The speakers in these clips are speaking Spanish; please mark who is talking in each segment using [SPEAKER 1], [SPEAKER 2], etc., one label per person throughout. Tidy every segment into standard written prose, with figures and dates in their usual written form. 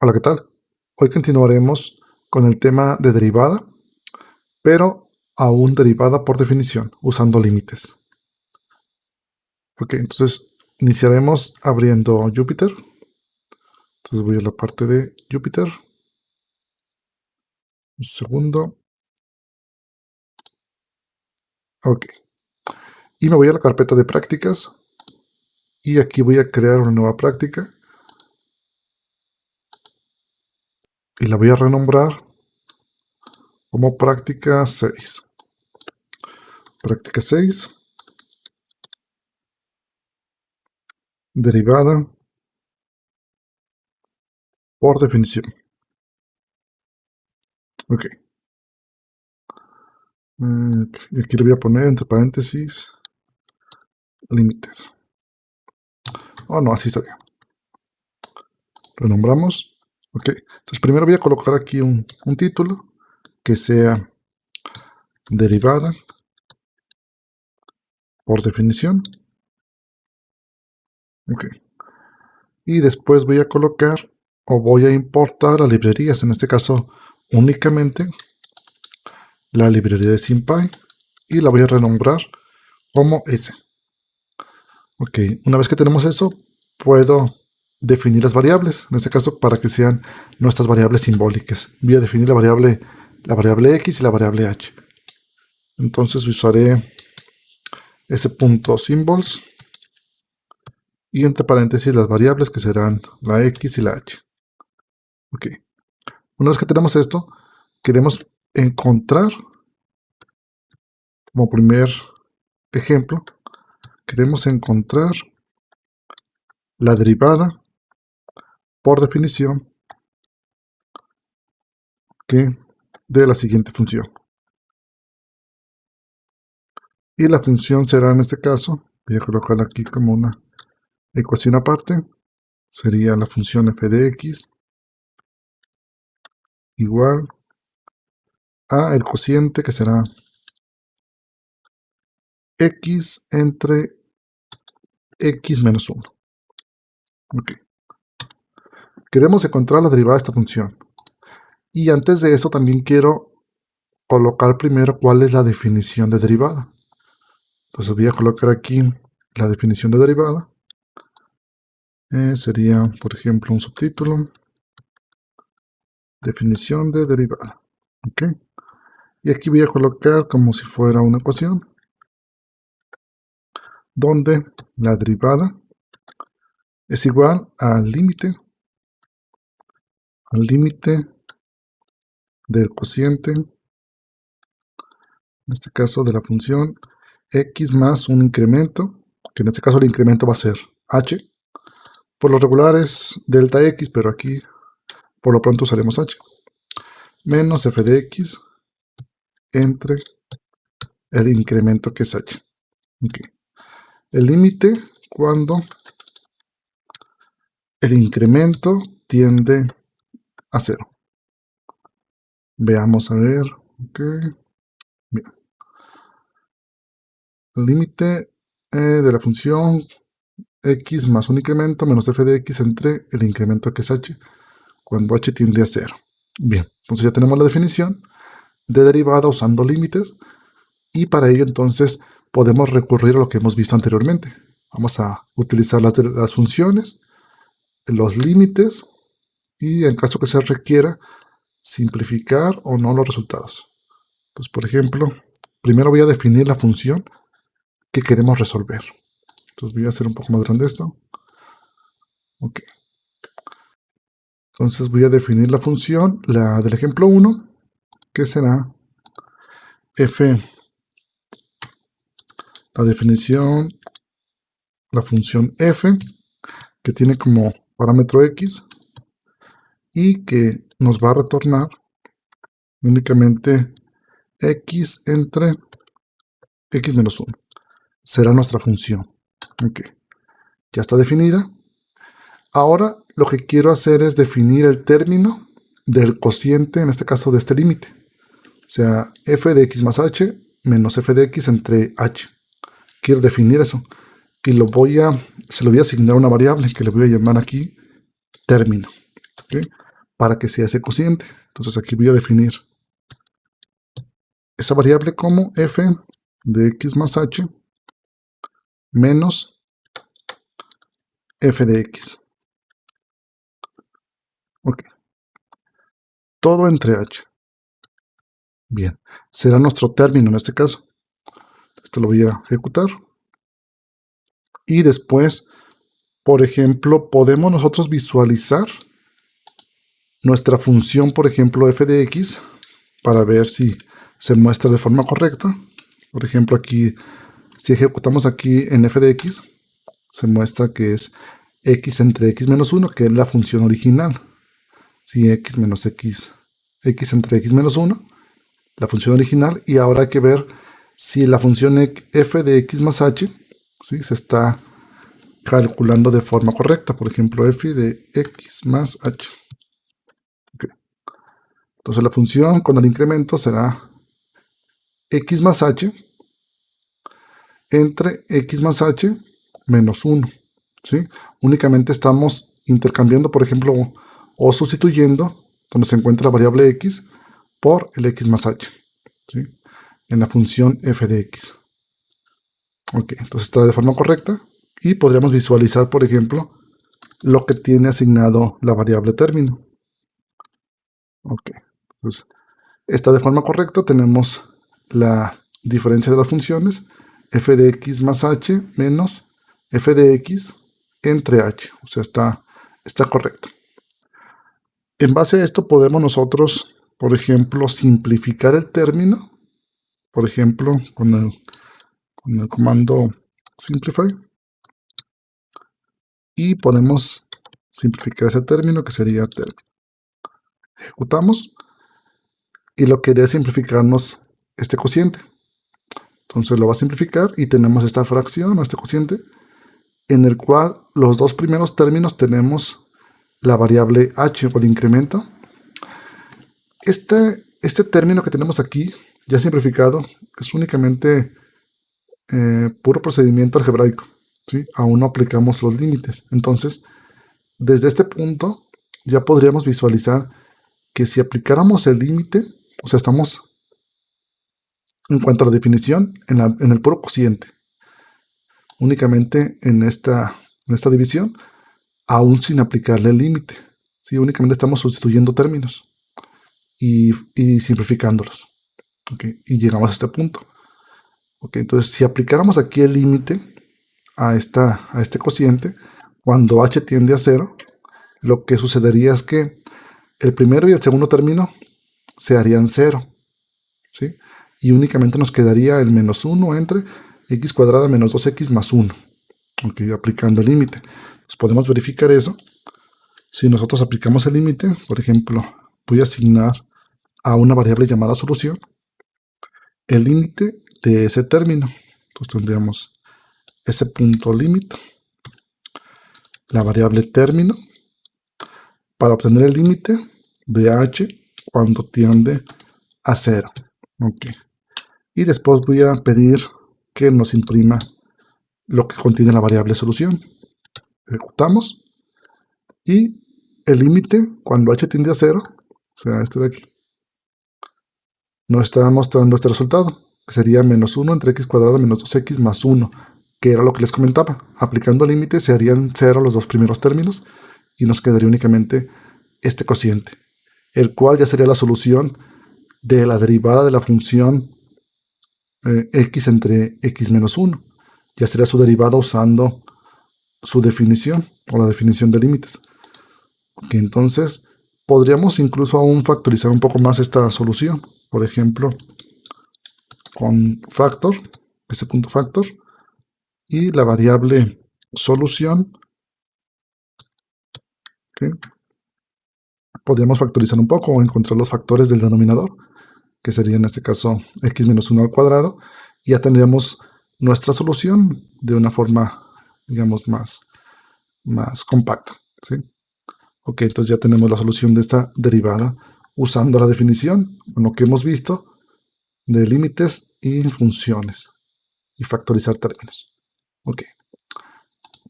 [SPEAKER 1] Hola, ¿qué tal? Hoy continuaremos con el tema de derivada, pero aún derivada por definición, usando límites. Ok, entonces iniciaremos abriendo Jupyter. Entonces voy a la parte de Jupyter. Un segundo. Ok. Y me voy a la carpeta de prácticas. Y aquí voy a crear una nueva práctica. Y la voy a renombrar como práctica 6. Práctica 6. Derivada por definición. Ok. Y aquí le voy a poner entre paréntesis límites. Oh, no, así está bien. Renombramos. Ok. Entonces primero voy a colocar aquí un título que sea derivada por definición. Ok. Y después voy a colocar o voy a importar las librerías. En este caso, únicamente la librería de SymPy. Y la voy a renombrar como S. Ok. Una vez que tenemos eso, puedo definir las variables. En este caso, para que sean nuestras variables simbólicas. Voy a definir la variable X y la variable H. Entonces usaré ese punto symbols y entre paréntesis las variables que serán la X y la H. Ok. Una vez que tenemos esto, queremos encontrar, como primer ejemplo, queremos encontrar la derivada por definición de la siguiente función. Y la función será en este caso, voy a colocarla aquí como una ecuación aparte, sería la función f de x igual a el cociente que será x entre x menos 1. Ok. Queremos encontrar la derivada de esta función. Y antes de eso también quiero colocar primero cuál es la definición de derivada. Entonces voy a colocar aquí la definición de derivada. Sería, por ejemplo, un subtítulo. Definición de derivada. Ok. Y aquí voy a colocar como si fuera una ecuación, donde la derivada es igual al límite del cociente, en este caso de la función x más un incremento, que en este caso el incremento va a ser h. Por lo regular es delta x, pero aquí por lo pronto usaremos h. Menos f de x entre el incremento que es h. Okay. El límite cuando el incremento tiende a 0. Veamos a ver. Okay. Bien. El límite de la función x más un incremento menos f de x entre el incremento que es h, cuando h tiende a 0. Bien, entonces ya tenemos la definición de derivada usando límites, y para ello entonces podemos recurrir a lo que hemos visto anteriormente. Vamos a utilizar las funciones, los límites, y en caso que se requiera, simplificar o no los resultados. Pues por ejemplo, primero voy a definir la función que queremos resolver. Entonces voy a hacer un poco más grande esto. Ok. Entonces voy a definir la función, la del ejemplo 1, que será f, la definición, la función f, que tiene como parámetro x, y que nos va a retornar únicamente x entre x menos 1. Será nuestra función. Ok. Ya está definida. Ahora lo que quiero hacer es definir el término del cociente, en este caso de este límite. O sea, f de x más h menos f de x entre h. Quiero definir eso. Y se lo voy a asignar una variable que le voy a llamar aquí término. ¿Okay? para que sea ese cociente. Entonces aquí voy a definir esa variable como f de x más h menos f de x. Ok. Todo entre h. Bien. Será nuestro término en este caso. Esto lo voy a ejecutar. Y después, por ejemplo, podemos nosotros visualizar nuestra función, por ejemplo, f de x, para ver si se muestra de forma correcta. Por ejemplo, aquí, si ejecutamos aquí en f de x, se muestra que es x entre x menos 1, que es la función original. Si x menos x, x entre x menos 1, la función original. Y ahora hay que ver si la función f de x más h, ¿sí?, se está calculando de forma correcta. Por ejemplo, f de x más h. Okay. Entonces la función con el incremento será x más h entre x más h menos 1. ¿Sí? Únicamente estamos intercambiando, por ejemplo, o sustituyendo donde se encuentra la variable x por el x más h, ¿sí?, en la función f de x. Ok, entonces está de forma correcta y podríamos visualizar, por ejemplo, lo que tiene asignado la variable término. Ok, entonces está de forma correcta. Tenemos la diferencia de las funciones f de x más h menos f de x entre h. O sea, está correcto. En base a esto podemos nosotros, por ejemplo, simplificar el término. Por ejemplo, con el comando simplify. Y podemos simplificar ese término, que sería término. Ejecutamos. Y lo quería simplificarnos este cociente. Entonces lo va a simplificar y tenemos esta fracción o este cociente en el cual los dos primeros términos tenemos la variable h o el incremento. Este término que tenemos aquí, ya simplificado, es únicamente puro procedimiento algebraico, ¿sí? Aún no aplicamos los límites. Entonces, desde este punto ya podríamos visualizar que si aplicáramos el límite, o sea, estamos en cuanto a la definición en el puro cociente, únicamente en esta división, aún sin aplicarle el límite. ¿Sí? Únicamente estamos sustituyendo términos y simplificándolos. ¿Okay? Y llegamos a este punto. ¿Okay? Entonces, si aplicáramos aquí el límite a este cociente, cuando h tiende a 0, lo que sucedería es que el primero y el segundo término se harían 0. ¿Sí? Y únicamente nos quedaría el menos 1 entre x cuadrada menos 2x más 1. Okay, aplicando el límite. Pues podemos verificar eso. Si nosotros aplicamos el límite, por ejemplo, voy a asignar a una variable llamada solución el límite de ese término. Entonces tendríamos ese punto límite, la variable término, para obtener el límite de h cuando tiende a 0. Okay. Y después voy a pedir que nos imprima lo que contiene la variable solución. Ejecutamos. Y el límite, cuando h tiende a 0, o sea, este de aquí, nos está mostrando este resultado, que sería menos 1 entre x cuadrada menos 2x más 1, que era lo que les comentaba. Aplicando el límite se harían 0 los dos primeros términos y nos quedaría únicamente este cociente, el cual ya sería la solución de la derivada de la función x entre x menos 1. Ya sería su derivada usando su definición o la definición de límites. Okay, entonces podríamos incluso aún factorizar un poco más esta solución. Por ejemplo, con factor, ese punto factor, y la variable solución. Okay. Podríamos factorizar un poco o encontrar los factores del denominador, que sería en este caso x menos 1 al cuadrado, y ya tendríamos nuestra solución de una forma, digamos, más compacta. ¿Sí? Ok, entonces ya tenemos la solución de esta derivada usando la definición, con lo que hemos visto de límites y funciones, y factorizar términos. Ok.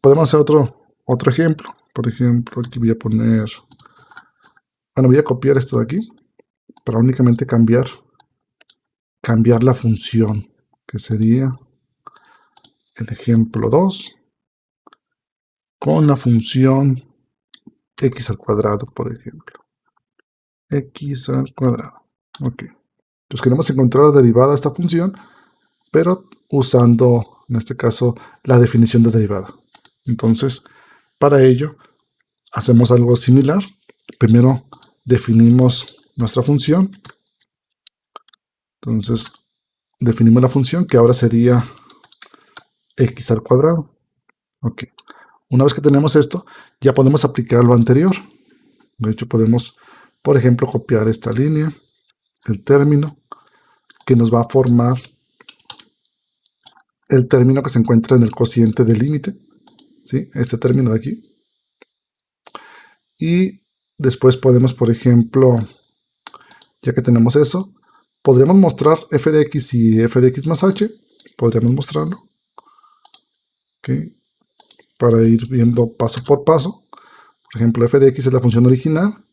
[SPEAKER 1] Podemos hacer otro ejemplo. Por ejemplo, aquí voy a poner Bueno, voy a copiar esto de aquí para únicamente cambiar la función, que sería el ejemplo 2 con la función x al cuadrado, por ejemplo. X al cuadrado. Ok. Entonces queremos encontrar la derivada de esta función, pero usando, en este caso, la definición de derivada. Entonces, para ello, hacemos algo similar. Primero definimos nuestra función. Entonces, definimos la función que ahora sería x al cuadrado. Ok. Una vez que tenemos esto, ya podemos aplicar lo anterior. De hecho, podemos, por ejemplo, copiar esta línea, el término, que nos va a formar el término que se encuentra en el cociente del límite, ¿sí? Este término de aquí. Y después podemos, por ejemplo, ya que tenemos eso, podríamos mostrar f de x y f de x más h. Podríamos mostrarlo. ¿Okay? Para ir viendo paso por paso. Por ejemplo, f de x es la función original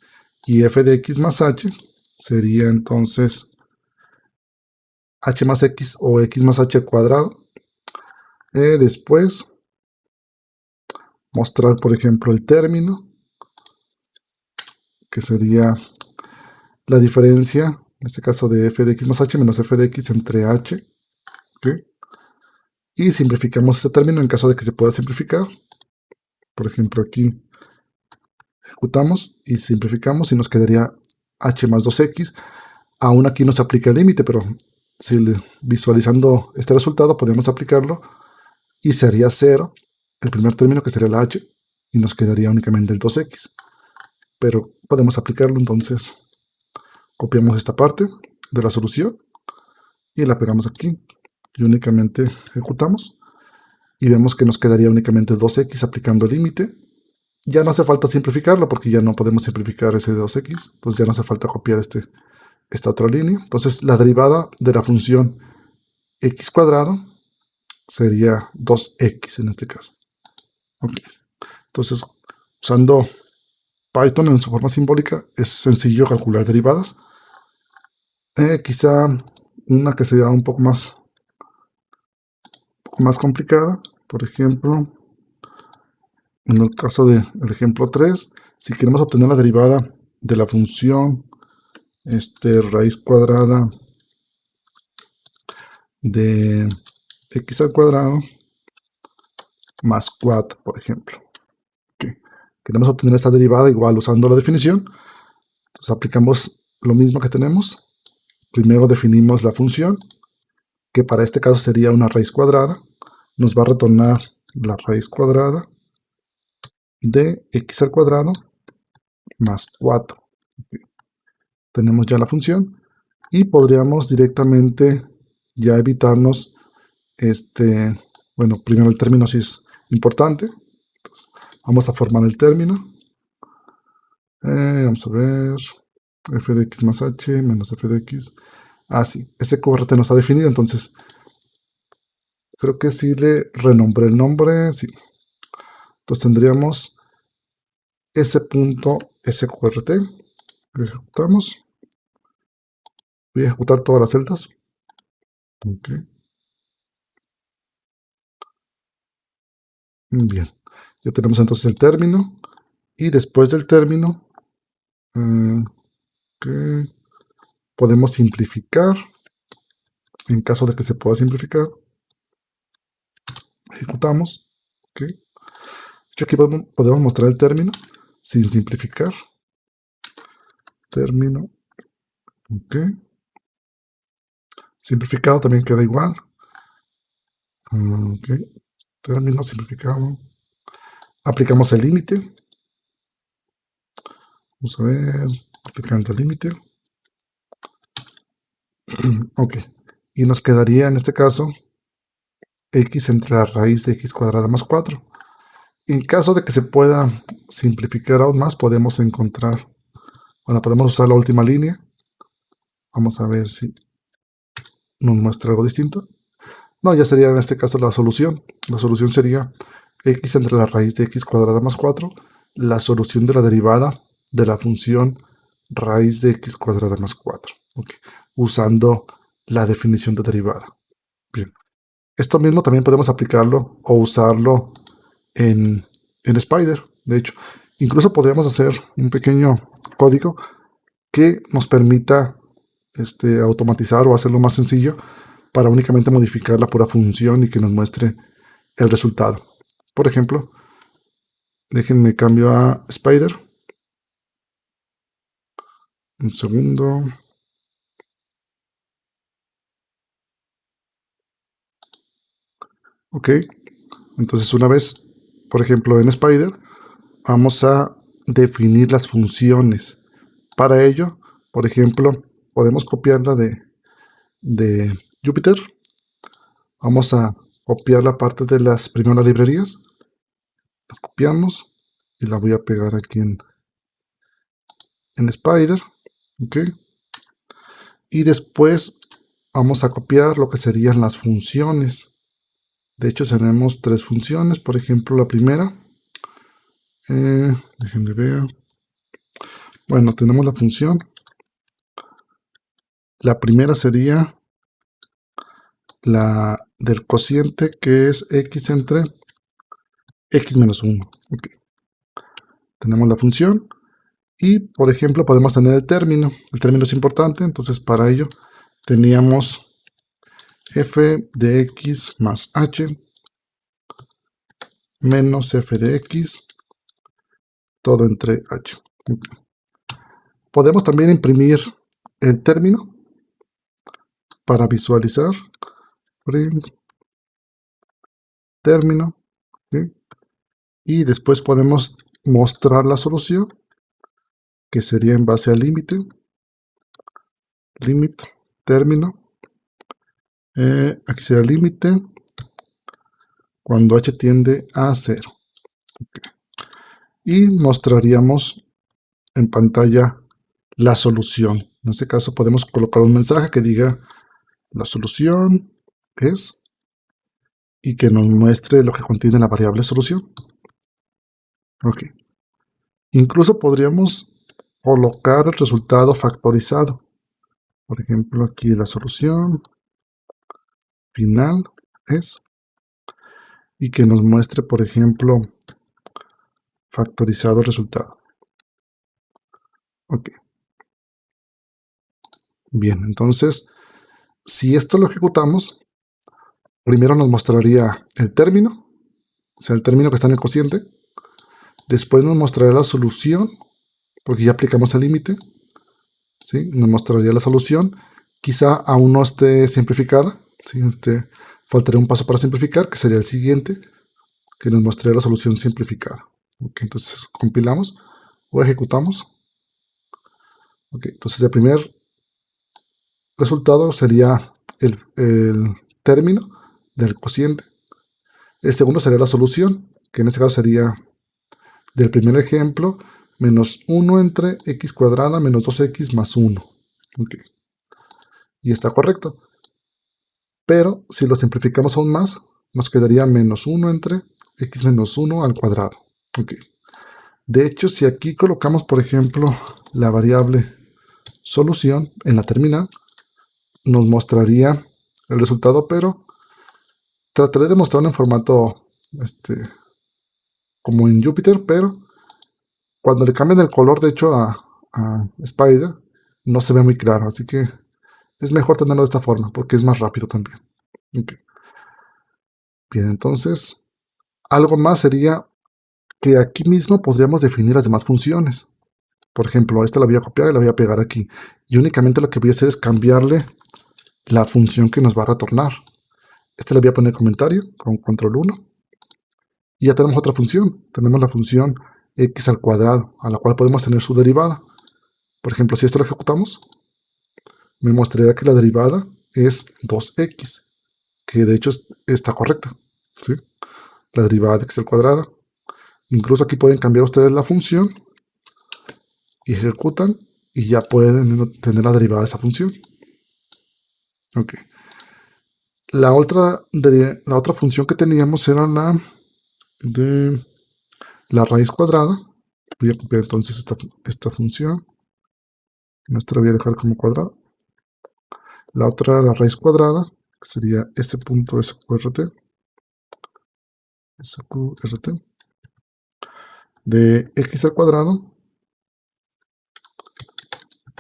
[SPEAKER 1] y f de x más h sería entonces h más x o x más h al cuadrado. Después mostrar, por ejemplo, el término, que sería la diferencia, en este caso de f de x más h menos f de x entre h. ¿Okay? Y simplificamos ese término en caso de que se pueda simplificar. Por ejemplo, aquí ejecutamos y simplificamos y nos quedaría h más 2x. Aún aquí no se aplica el límite, pero si visualizando este resultado podemos aplicarlo y sería 0 el primer término, que sería la h, y nos quedaría únicamente el 2x. Pero podemos aplicarlo, entonces copiamos esta parte de la solución y la pegamos aquí y únicamente ejecutamos y vemos que nos quedaría únicamente 2x aplicando el límite. Ya no hace falta simplificarlo porque ya no podemos simplificar ese 2x, entonces ya no hace falta copiar esta otra línea. Entonces la derivada de la función x cuadrado sería 2x en este caso. Okay. Entonces, usando Python en su forma simbólica, es sencillo calcular derivadas. Quizá una que sea un poco más complicada, por ejemplo, en el caso del ejemplo 3, si queremos obtener la derivada de la función raíz cuadrada de x al cuadrado más 4, por ejemplo. Okay. Queremos obtener esta derivada igual usando la definición. Entonces aplicamos lo mismo que tenemos. Primero definimos la función, que para este caso sería una raíz cuadrada. Nos va a retornar la raíz cuadrada de x al cuadrado más 4. Okay. Tenemos ya la función y podríamos directamente ya evitarnos bueno, primero el término sí es importante. Entonces, vamos a formar el término. Vamos a ver, f de x más h menos f de x. Sí, ese QRT no está definido, entonces creo que sí le renombré el nombre, sí. Entonces tendríamos s.sqrt. Lo ejecutamos. Voy a ejecutar todas las celdas. Okay. Bien, ya tenemos entonces el término. Y después del término, podemos simplificar. En caso de que se pueda simplificar, ejecutamos. Okay. Aquí podemos mostrar el término sin simplificar. Término. Ok. Simplificado también queda igual. Ok. Término simplificado. Aplicamos el límite. Vamos a ver. Aplicando el límite. Ok. Y nos quedaría en este caso x entre la raíz de x cuadrada más 4. En caso de que se pueda simplificar aún más, podemos encontrar, bueno, podemos usar la última línea. Vamos a ver si nos muestra algo distinto. No, ya sería en este caso la solución. La solución sería x entre la raíz de x cuadrada más 4, la solución de la derivada de la función raíz de x cuadrada más 4. Okay. Usando la definición de derivada. Bien. Esto mismo también podemos aplicarlo o usarlo en Spider. De hecho, incluso podríamos hacer un pequeño código que nos permita automatizar o hacerlo más sencillo para únicamente modificar la pura función y que nos muestre el resultado. Por ejemplo, déjenme cambio a Spider. Un segundo. Ok. Entonces una vez, por ejemplo, en Spider, vamos a definir las funciones. Para ello, por ejemplo, podemos copiarla de Jupyter. Vamos a copiar la parte de las primeras librerías. La copiamos y la voy a pegar aquí en Spider. Ok. Y después vamos a copiar lo que serían las funciones. De hecho, tenemos 3 funciones. Por ejemplo, la primera. Déjenme ver. Bueno, tenemos la función. La primera sería la del cociente, que es x entre x menos 1. Okay. Tenemos la función. Y, por ejemplo, podemos tener el término. El término es importante, entonces para ello teníamos f de x más h menos f de x, todo entre h. Okay. Podemos también imprimir el término para visualizar. Print término. ¿Sí? Y después podemos mostrar la solución, que sería en base al límite. Limit término. Aquí será el límite cuando h tiende a 0. Okay. Y mostraríamos en pantalla la solución. En este caso podemos colocar un mensaje que diga la solución es, y que nos muestre lo que contiene la variable solución. Ok. Incluso podríamos colocar el resultado factorizado. Por ejemplo, aquí la solución final es, y que nos muestre, por ejemplo, factorizado el resultado. Ok. Bien, entonces, si esto lo ejecutamos, primero nos mostraría el término, o sea, el término que está en el cociente. Después nos mostraría la solución, porque ya aplicamos el límite. ¿Sí? Nos mostraría la solución. Quizá aún no esté simplificada. ¿Sí? Faltaría un paso para simplificar, que sería el siguiente, que nos mostraría la solución simplificada. Okay, entonces compilamos o ejecutamos. Okay, entonces el primer resultado sería el término del cociente. El segundo sería la solución, que en este caso sería del primer ejemplo, menos 1 entre x cuadrada menos 2x más 1. Okay. Y está correcto. Pero si lo simplificamos aún más, nos quedaría menos 1 entre x menos 1 al cuadrado. Okay. De hecho, si aquí colocamos, por ejemplo, la variable solución en la terminal, nos mostraría el resultado, pero trataré de mostrarlo en formato como en Jupyter, pero cuando le cambian el color, de hecho, a Spider, no se ve muy claro, así que es mejor tenerlo de esta forma, porque es más rápido también. Okay. Bien, entonces, algo más sería que aquí mismo podríamos definir las demás funciones. Por ejemplo, esta la voy a copiar y la voy a pegar aquí. Y únicamente lo que voy a hacer es cambiarle la función que nos va a retornar. Esta le voy a poner comentario con control 1. Y ya tenemos otra función. Tenemos la función x al cuadrado, a la cual podemos tener su derivada. Por ejemplo, si esto lo ejecutamos, me mostraría que la derivada es 2x, que de hecho está correcta. ¿Sí? La derivada de x al cuadrado. Incluso aquí pueden cambiar ustedes la función y ejecutan y ya pueden tener la derivada de esa función. Ok. La otra función que teníamos era la de la raíz cuadrada. Voy a copiar entonces esta función. Esta la voy a dejar como cuadrada. La otra, la raíz cuadrada, que sería este punto SQRT, de x al cuadrado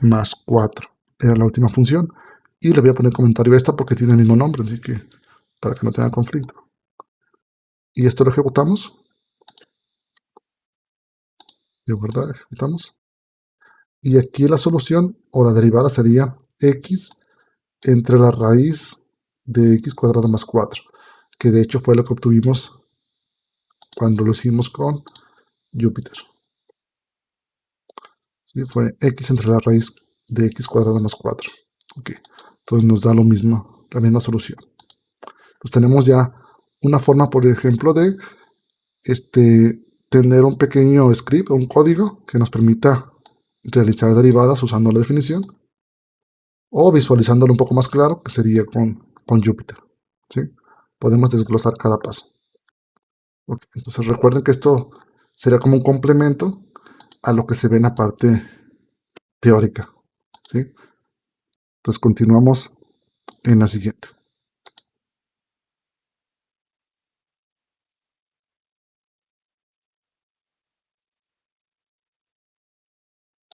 [SPEAKER 1] más 4. Era la última función. Y le voy a poner comentario a esta porque tiene el mismo nombre, así que para que no tenga conflicto. Y esto lo ejecutamos. De verdad, ejecutamos. Y aquí la solución o la derivada sería x entre la raíz de x cuadrado más 4, que de hecho fue lo que obtuvimos cuando lo hicimos con Jupyter. ¿Sí? Fue x entre la raíz de x cuadrado más 4. Okay. Entonces nos da lo mismo, la misma solución. Pues tenemos ya una forma, por ejemplo, de tener un pequeño script, un código que nos permita realizar derivadas usando la definición, o visualizándolo un poco más claro, que sería con Jupyter. ¿Sí? Podemos desglosar cada paso. Okay. Entonces recuerden que esto sería como un complemento a lo que se ve en la parte teórica. ¿Sí? Entonces continuamos en la siguiente.